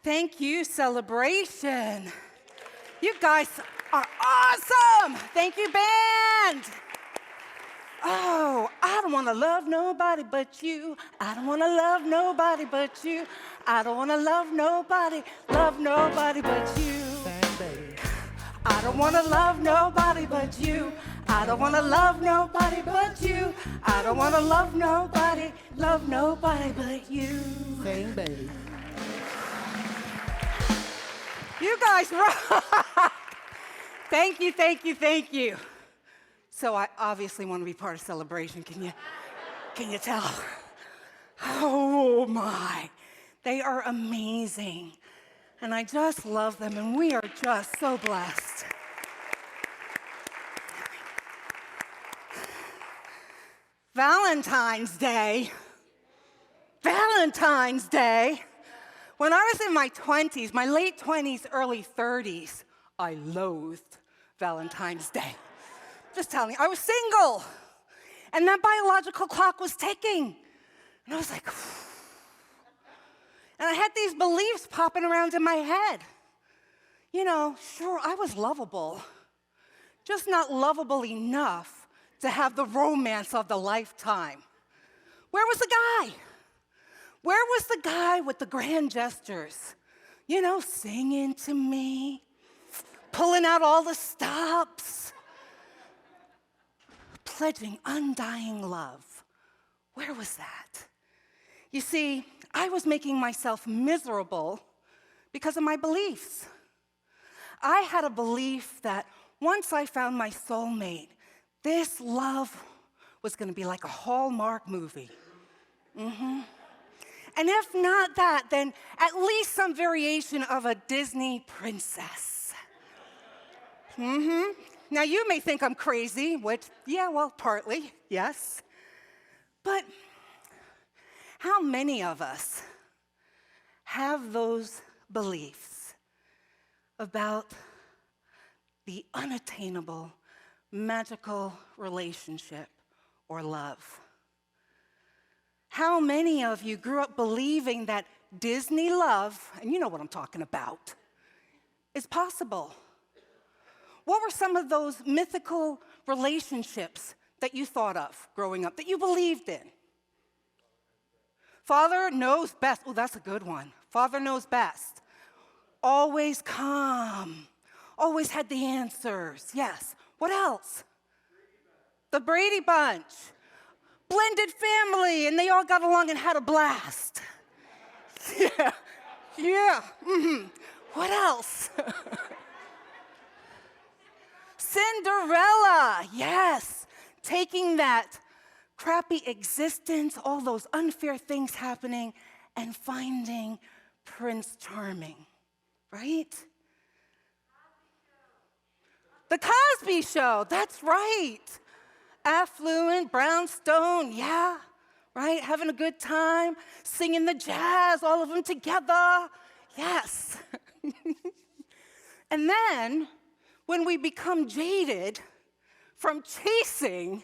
Thank you, Celebration. You guys are awesome. Thank you, band. Oh, I don't want to love nobody but you. I don't want to love nobody but you. I don't want to love nobody but you. Bang, baby. I don't want to love nobody but you. I don't want to love nobody but you. I don't want to love nobody but you. Bang, baby. You guys rock. Thank you, thank you, thank you. So I obviously want to be part of Celebration. Can you tell? Oh my, they are amazing. And I just love them, and we are just so blessed. Valentine's Day. When I was in my 20s, my late 20s, early 30s, I loathed Valentine's Day. Just telling you, I was single. And that biological clock was ticking. And I was like, and I had these beliefs popping around in my head. You know, sure, I was lovable, just not lovable enough to have the romance of the lifetime. Where was the guy? Where was the guy with the grand gestures? You know, singing to me, pulling out all the stops, pledging undying love. Where was that? You see, I was making myself miserable because of my beliefs. I had a belief that once I found my soulmate, this love was going to be like a Hallmark movie. And if not that, then at least some variation of a Disney princess. Now, you may think I'm crazy, which, yeah, well, partly, yes. But how many of us have those beliefs about the unattainable, magical relationship or love? How many of you grew up believing that Disney love, and you know what I'm talking about, is possible? What were some of those mythical relationships that you thought of growing up, that you believed in? Father knows best. Oh, that's a good one. Father knows best. Always calm. Always had the answers. Yes. What else? The Brady Bunch. Blended family, and they all got along and had a blast. Yeah. What else? Cinderella, yes. Taking that crappy existence, all those unfair things happening, and finding Prince Charming, right? The Cosby Show, that's right. Affluent, brownstone, yeah, right? Having a good time, singing the jazz, all of them together, yes. And then, when we become jaded from chasing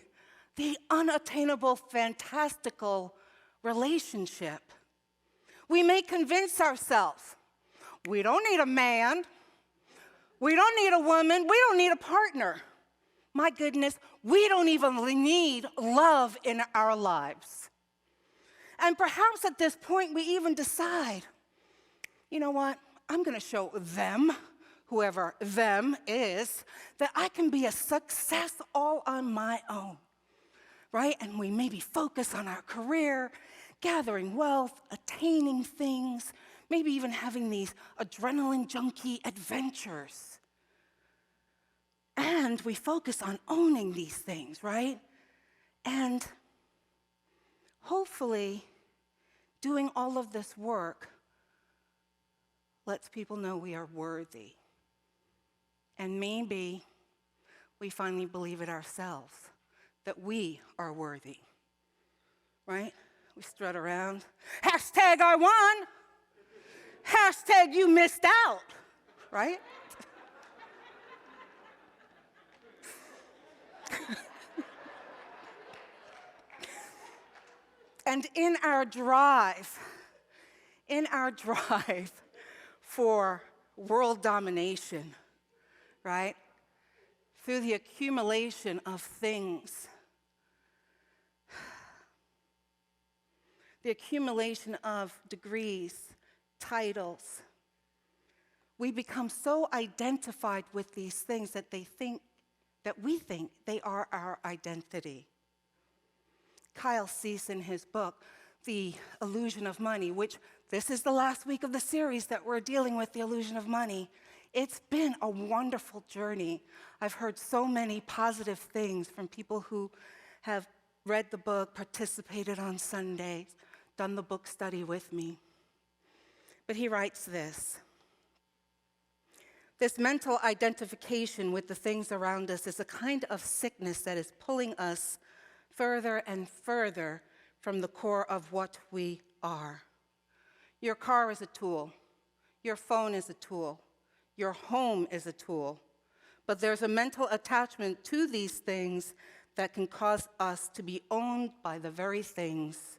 the unattainable, fantastical relationship, we may convince ourselves, we don't need a man, we don't need a woman, we don't need a partner. My goodness, we don't even need love in our lives. And perhaps at this point, we even decide, you know what? I'm going to show them, whoever them is, that I can be a success all on my own, right? And we maybe focus on our career, gathering wealth, attaining things, maybe even having these adrenaline junkie adventures. And we focus on owning these things, right? And hopefully, doing all of this work lets people know we are worthy. And maybe we finally believe it ourselves, that we are worthy, right? We strut around. Hashtag I won. Hashtag you missed out, right? And in our drive for world domination, right? Through the accumulation of things. The accumulation of degrees, titles. We become so identified with these things that we think they are our identity. Kyle Cease, in his book, The Illusion of Money, which this is the last week of the series that we're dealing with, The Illusion of Money. It's been a wonderful journey. I've heard so many positive things from people who have read the book, participated on Sundays, done the book study with me. But he writes this: this mental identification with the things around us is a kind of sickness that is pulling us further and further from the core of what we are. Your car is a tool. Your phone is a tool. Your home is a tool. But there's a mental attachment to these things that can cause us to be owned by the very things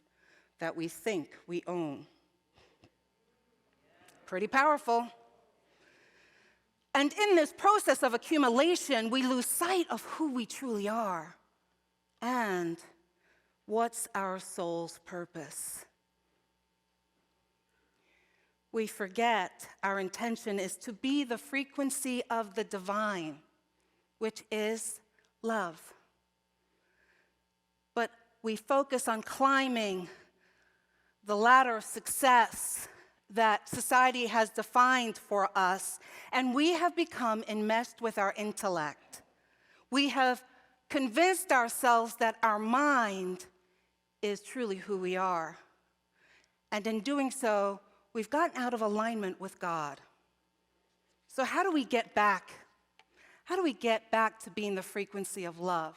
that we think we own. Pretty powerful. And in this process of accumulation, we lose sight of who we truly are and what's our soul's purpose. We forget our intention is to be the frequency of the divine, which is love. But we focus on climbing the ladder of success that society has defined for us, and we have become enmeshed with our intellect. We have convinced ourselves that our mind is truly who we are. And in doing so, we've gotten out of alignment with God. So how do we get back? How do we get back to being the frequency of love?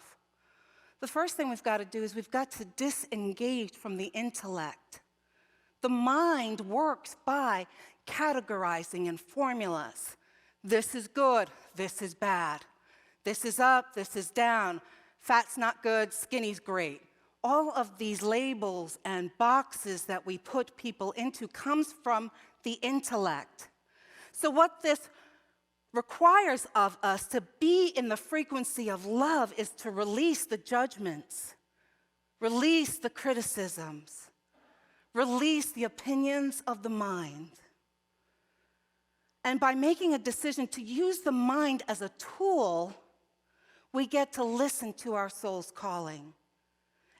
The first thing we've got to do is we've got to disengage from the intellect. The mind works by categorizing in formulas. This is good, this is bad. This is up, this is down. Fat's not good, skinny's great. All of these labels and boxes that we put people into comes from the intellect. So what this requires of us to be in the frequency of love is to release the judgments, release the criticisms, release the opinions of the mind. And by making a decision to use the mind as a tool, we get to listen to our soul's calling.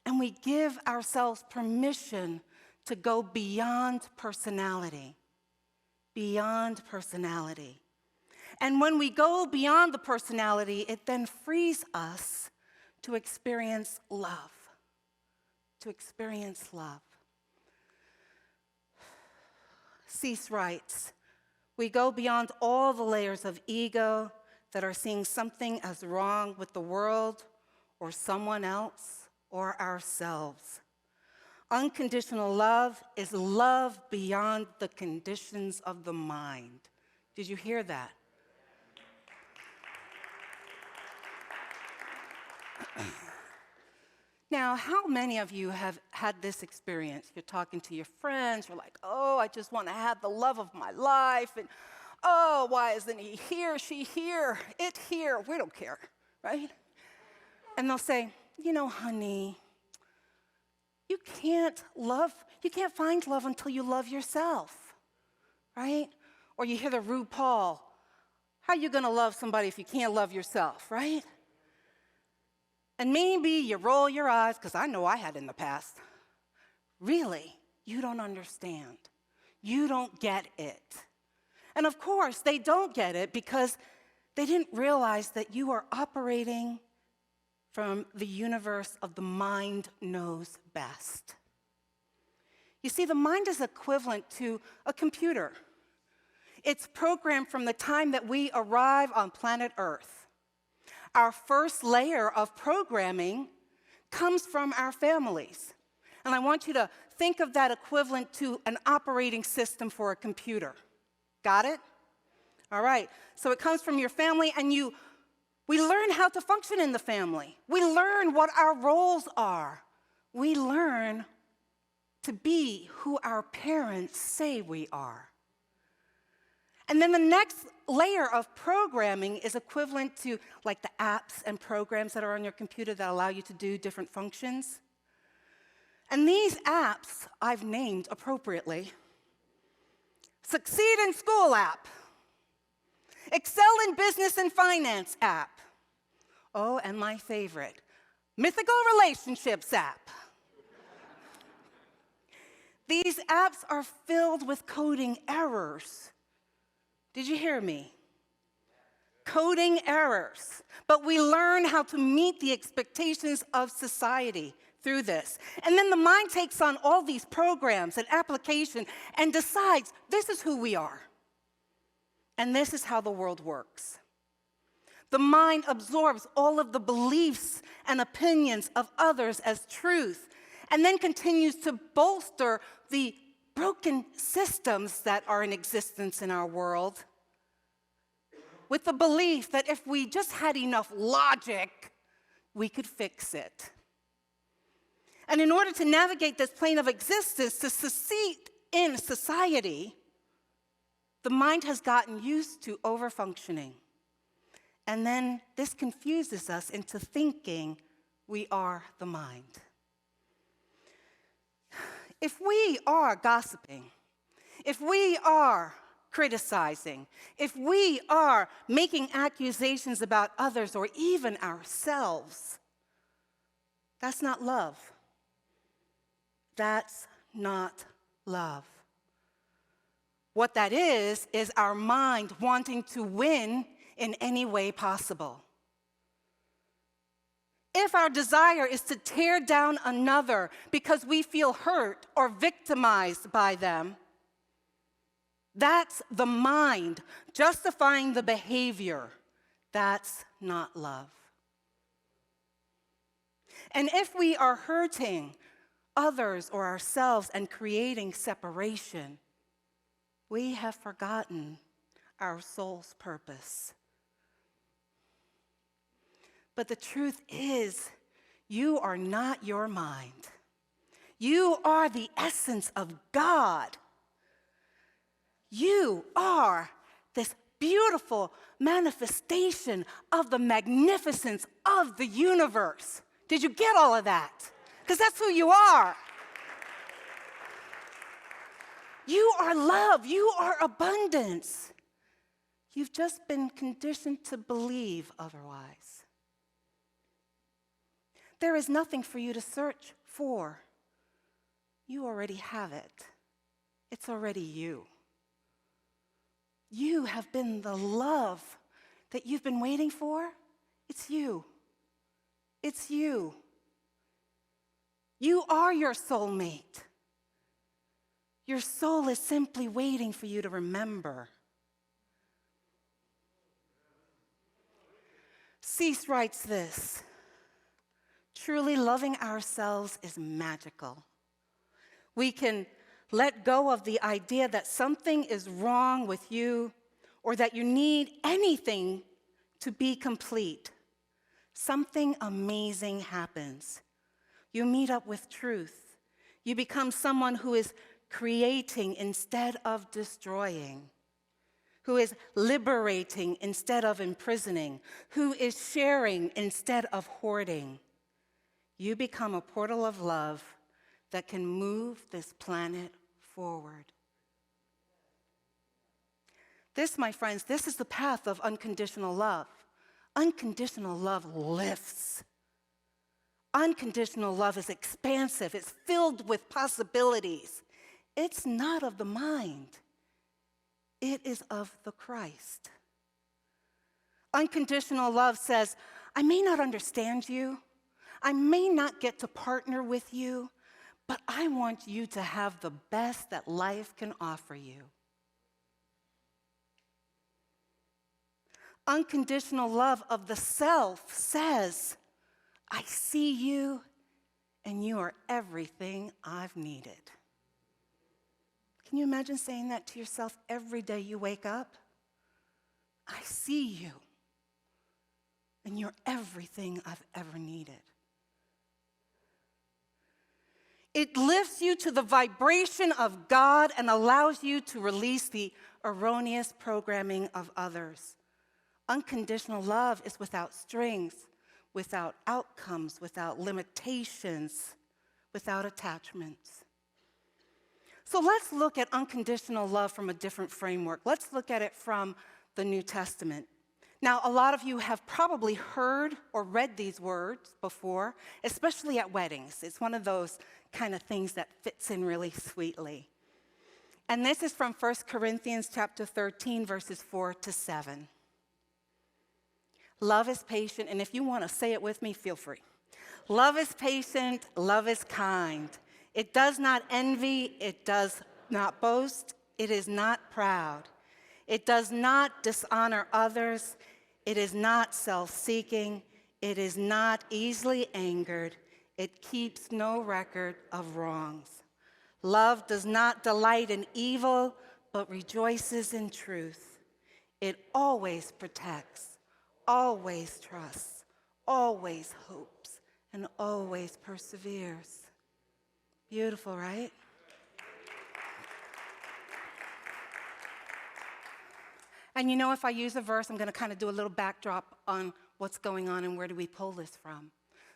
And we give ourselves permission to go beyond personality. Beyond personality. And when we go beyond the personality, it then frees us to experience love. To experience love. Cease writes, we go beyond all the layers of ego that are seeing something as wrong with the world or someone else or ourselves. Unconditional love is love beyond the conditions of the mind. Did you hear that? Now, how many of you have had this experience? You're talking to your friends, you're like, oh, I just want to have the love of my life, and oh, why isn't he here, she here, it here, we don't care, right? And they'll say, you know, honey, you can't find love until you love yourself, right? Or you hear the RuPaul, how are you going to love somebody if you can't love yourself, right? And maybe you roll your eyes, because I know I had in the past. Really, you don't understand. You don't get it. And of course, they don't get it because they didn't realize that you are operating from the universe of the mind knows best. You see, the mind is equivalent to a computer. It's programmed from the time that we arrive on planet Earth. Our first layer of programming comes from our families. And I want you to think of that equivalent to an operating system for a computer. Got it? All right. So it comes from your family, and we learn how to function in the family. We learn what our roles are. We learn to be who our parents say we are. And then the next layer of programming is equivalent to like the apps and programs that are on your computer that allow you to do different functions. And these apps I've named appropriately. Succeed in School app. Excel in Business and Finance app. Oh, and my favorite, Mythical Relationships app. These apps are filled with coding errors. Did you hear me? Coding errors. But we learn how to meet the expectations of society through this. And then the mind takes on all these programs and application and decides this is who we are. And this is how the world works. The mind absorbs all of the beliefs and opinions of others as truth, and then continues to bolster the broken systems that are in existence in our world with the belief that if we just had enough logic, we could fix it. And in order to navigate this plane of existence, to succeed in society, the mind has gotten used to overfunctioning. And then this confuses us into thinking we are the mind. If we are gossiping, if we are criticizing, if we are making accusations about others or even ourselves, that's not love. That's not love. What that is our mind wanting to win in any way possible. If our desire is to tear down another because we feel hurt or victimized by them, that's the mind justifying the behavior. That's not love. And if we are hurting others or ourselves and creating separation, we have forgotten our soul's purpose. But the truth is, you are not your mind. You are the essence of God. You are this beautiful manifestation of the magnificence of the universe. Did you get all of that? Because that's who you are. You are love. You are abundance. You've just been conditioned to believe otherwise. There is nothing for you to search for. You already have it. It's already you. You have been the love that you've been waiting for. It's you. It's you. You are your soulmate. Your soul is simply waiting for you to remember. Cease writes this: truly loving ourselves is magical. We can let go of the idea that something is wrong with you or that you need anything to be complete. Something amazing happens. You meet up with truth. You become someone who is creating instead of destroying, who is liberating instead of imprisoning, who is sharing instead of hoarding. You become a portal of love that can move this planet forward. This, my friends, this is the path of unconditional love. Unconditional love lifts. Unconditional love is expansive. It's filled with possibilities. It's not of the mind. It is of the Christ. Unconditional love says, I may not understand you. I may not get to partner with you, but I want you to have the best that life can offer you. Unconditional love of the self says, I see you and you are everything I've needed. Can you imagine saying that to yourself every day you wake up? I see you and you're everything I've ever needed. It lifts you to the vibration of God and allows you to release the erroneous programming of others. Unconditional love is without strings, without outcomes, without limitations, without attachments. So let's look at unconditional love from a different framework. Let's look at it from the New Testament. Now, a lot of you have probably heard or read these words before, especially at weddings. It's one of those kind of things that fits in really sweetly. And this is from 1 Corinthians chapter 13, verses 4 to 7. Love is patient, and if you want to say it with me, feel free. Love is patient, love is kind. It does not envy, it does not boast, it is not proud. It does not dishonor others, it is not self-seeking, it is not easily angered, it keeps no record of wrongs. Love does not delight in evil, but rejoices in truth. It always protects, always trusts, always hopes, and always perseveres. Beautiful, right? And you know, if I use a verse, I'm going to kind of do a little backdrop on what's going on and where do we pull this from.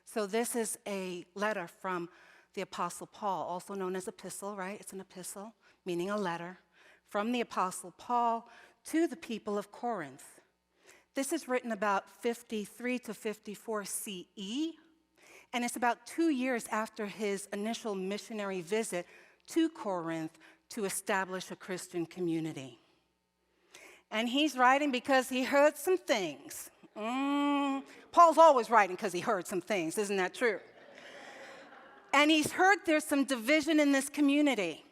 So this is a letter from the Apostle Paul, also known as epistle, right? It's an epistle, meaning a letter, from the Apostle Paul to the people of Corinth. This is written about 53 to 54 CE, and it's about 2 years after his initial missionary visit to Corinth to establish a Christian community. And he's writing because he heard some things. Paul's always writing because he heard some things, isn't that true? And he's heard there's some division in this community.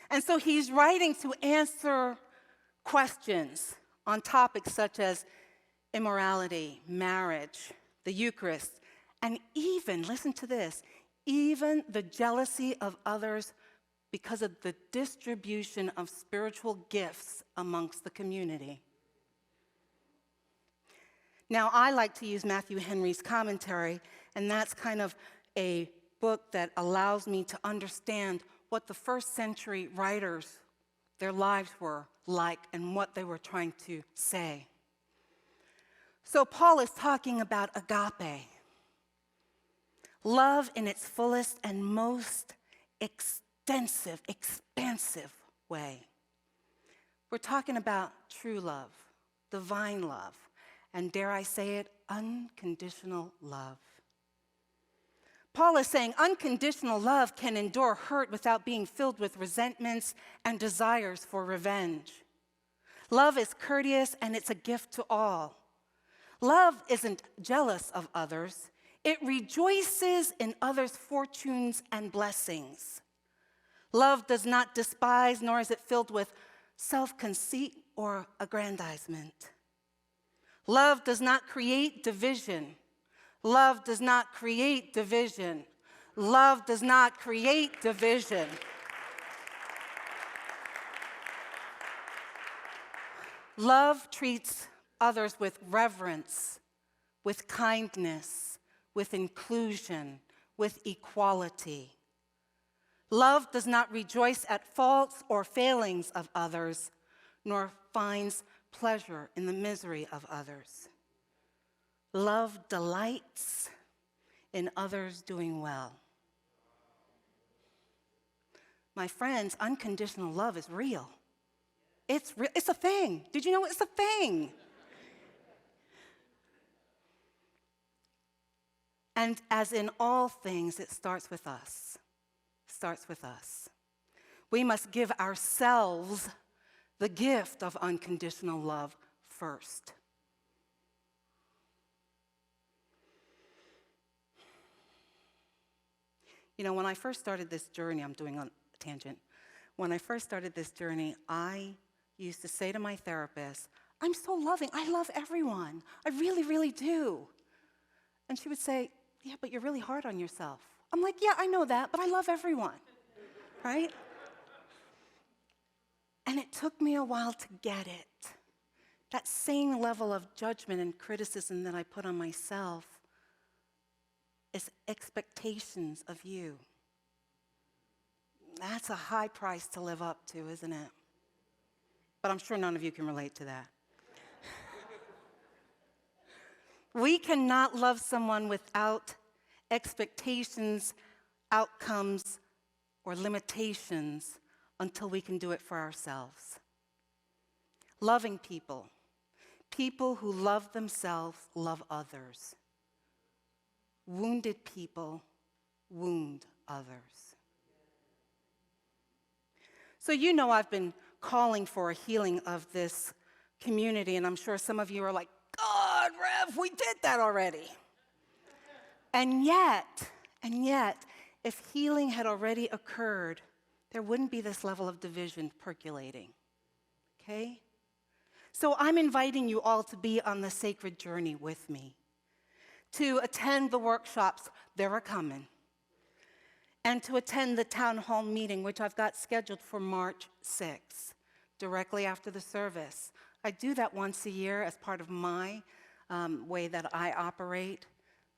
And so he's writing to answer questions on topics such as immorality, marriage, the Eucharist, and even, listen to this, even the jealousy of others because of the distribution of spiritual gifts amongst the community. Now, I like to use Matthew Henry's commentary, and that's kind of a book that allows me to understand what the first century writers, their lives were like and what they were trying to say. So Paul is talking about agape, love in its fullest and most extensive, expansive way. We're talking about true love, divine love, and dare I say it, unconditional love. Paul is saying unconditional love can endure hurt without being filled with resentments and desires for revenge. Love is courteous and it's a gift to all. Love isn't jealous of others. It rejoices in others' fortunes and blessings. Love does not despise, nor is it filled with self-conceit or aggrandizement. Love does not create division. Love does not create division. Love does not create division. Love treats others with reverence, with kindness, with inclusion, with equality. Love does not rejoice at faults or failings of others, nor finds pleasure in the misery of others. Love delights in others doing well. My friends, unconditional love is real. It's a thing. Did you know it's a thing? And as in all things, it starts with us. Starts with us. We must give ourselves the gift of unconditional love first. You know, when I first started this journey, I'm doing a tangent. When I first started this journey, I used to say to my therapist, I'm so loving. I love everyone. I really, really do. And she would say, yeah, but you're really hard on yourself. I'm like, yeah, I know that, but I love everyone, right? And it took me a while to get it. That same level of judgment and criticism that I put on myself is expectations of you. That's a high price to live up to, isn't it? but I'm sure none of you can relate to that. We cannot love someone without expectations, outcomes, or limitations until we can do it for ourselves. Loving people. People who love themselves love others. Wounded people wound others. So you know I've been calling for a healing of this community, and I'm sure some of you are like, God, Rev, we did that already. And yet, if healing had already occurred, there wouldn't be this level of division percolating, okay? So I'm inviting you all to be on the sacred journey with me, to attend the workshops, they're coming, and to attend the town hall meeting, which I've got scheduled for March 6th, directly after the service. I do that once a year as part of my way that I operate,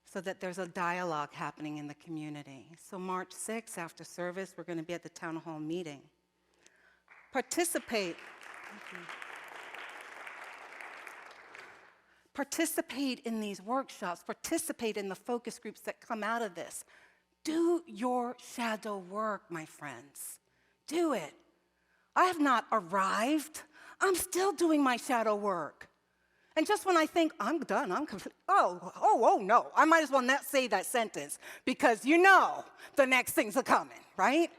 so that there's a dialogue happening in the community. So March 6th, after service, we're going to be at the town hall meeting. Participate. Participate in these workshops. Participate in the focus groups that come out of this. Do your shadow work, my friends. Do it. I have not arrived. I'm still doing my shadow work. And just when I think, I'm done, I'm complete, oh, no, I might as well not say that sentence because you know the next things are coming, right?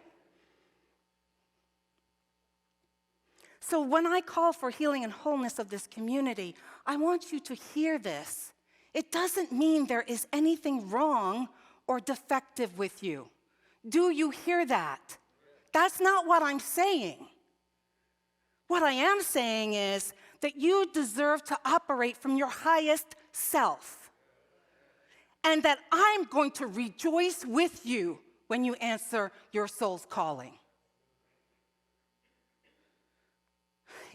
So when I call for healing and wholeness of this community, I want you to hear this. It doesn't mean there is anything wrong or defective with you. Do you hear that? That's not what I'm saying. What I am saying is that you deserve to operate from your highest self. And that I'm going to rejoice with you when you answer your soul's calling.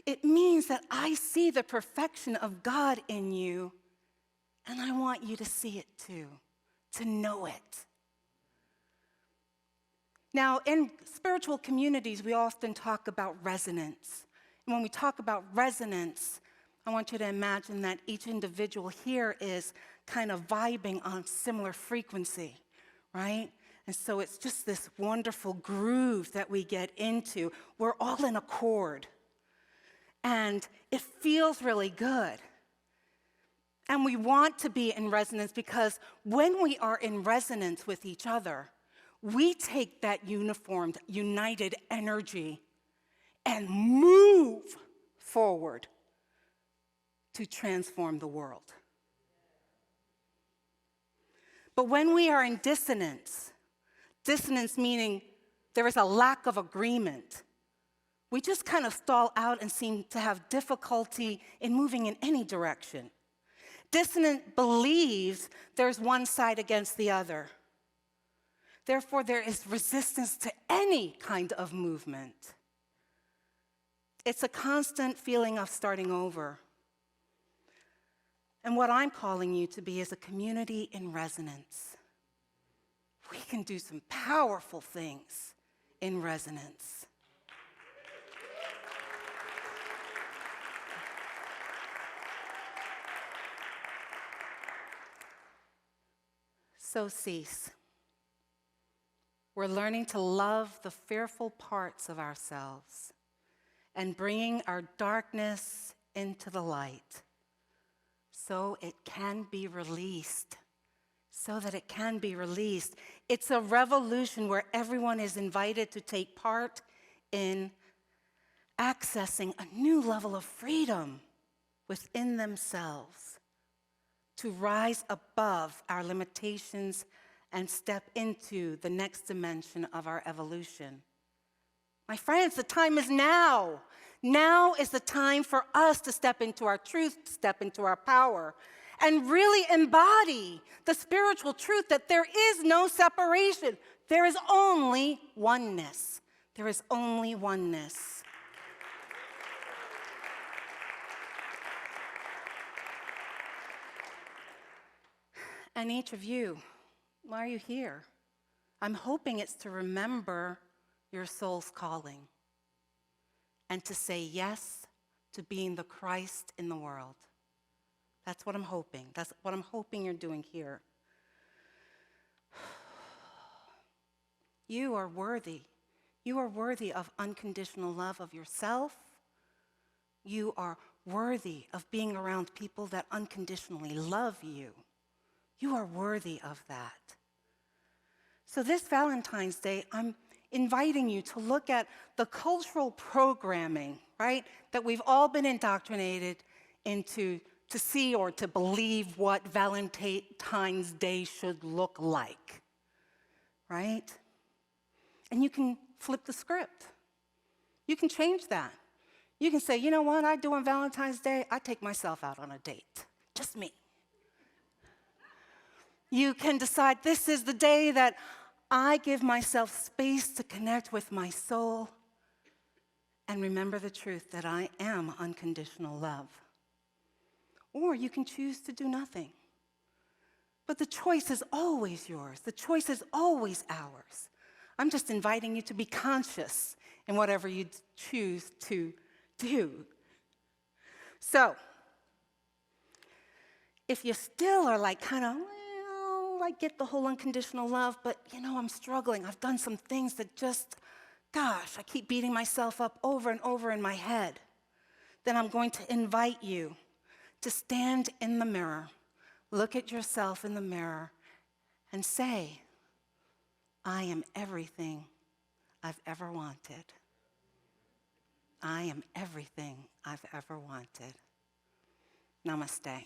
It means that I see the perfection of God in you, and I want you to see it too, to know it. Now, in spiritual communities, we often talk about resonance. And when we talk about resonance, I want you to imagine that each individual here is kind of vibing on similar frequency, right? And so it's just this wonderful groove that we get into. We're all in accord. And it feels really good. And we want to be in resonance because when we are in resonance with each other, we take that uniformed, united energy and move forward to transform the world. But when we are in dissonance meaning there is a lack of agreement, we just kind of stall out and seem to have difficulty in moving in any direction. Dissonant believes there's one side against the other. Therefore, there is resistance to any kind of movement. It's a constant feeling of starting over. And what I'm calling you to be is a community in resonance. We can do some powerful things in resonance. So cease. We're learning to love the fearful parts of ourselves and bringing our darkness into the light so it can be released. So that it can be released. It's a revolution where everyone is invited to take part in accessing a new level of freedom within themselves, to rise above our limitations and step into the next dimension of our evolution. My friends, the time is now. Now is the time for us to step into our truth, step into our power, and really embody the spiritual truth that there is no separation. There is only oneness. There is only oneness. And each of you, why are you here? I'm hoping it's to remember your soul's calling and to say yes to being the Christ in the world. That's what I'm hoping. That's what I'm hoping you're doing here. You are worthy. You are worthy of unconditional love of yourself. You are worthy of being around people that unconditionally love you. You are worthy of that. So this Valentine's Day, I'm inviting you to look at the cultural programming, right, that we've all been indoctrinated into to see or to believe what Valentine's Day should look like, right? And you can flip the script. You can change that. You can say, you know what I do on Valentine's Day? I take myself out on a date. Just me. You can decide this is the day that I give myself space to connect with my soul and remember the truth that I am unconditional love. Or you can choose to do nothing. But the choice is always yours. The choice is always ours. I'm just inviting you to be conscious in whatever you choose to do. So, if you still are like kind of, well, I get the whole unconditional love, but I'm struggling. I've done some things that just, gosh, I keep beating myself up over and over in my head. Then I'm going to invite you to stand in the mirror, look at yourself in the mirror, and say, I am everything I've ever wanted. I am everything I've ever wanted. Namaste.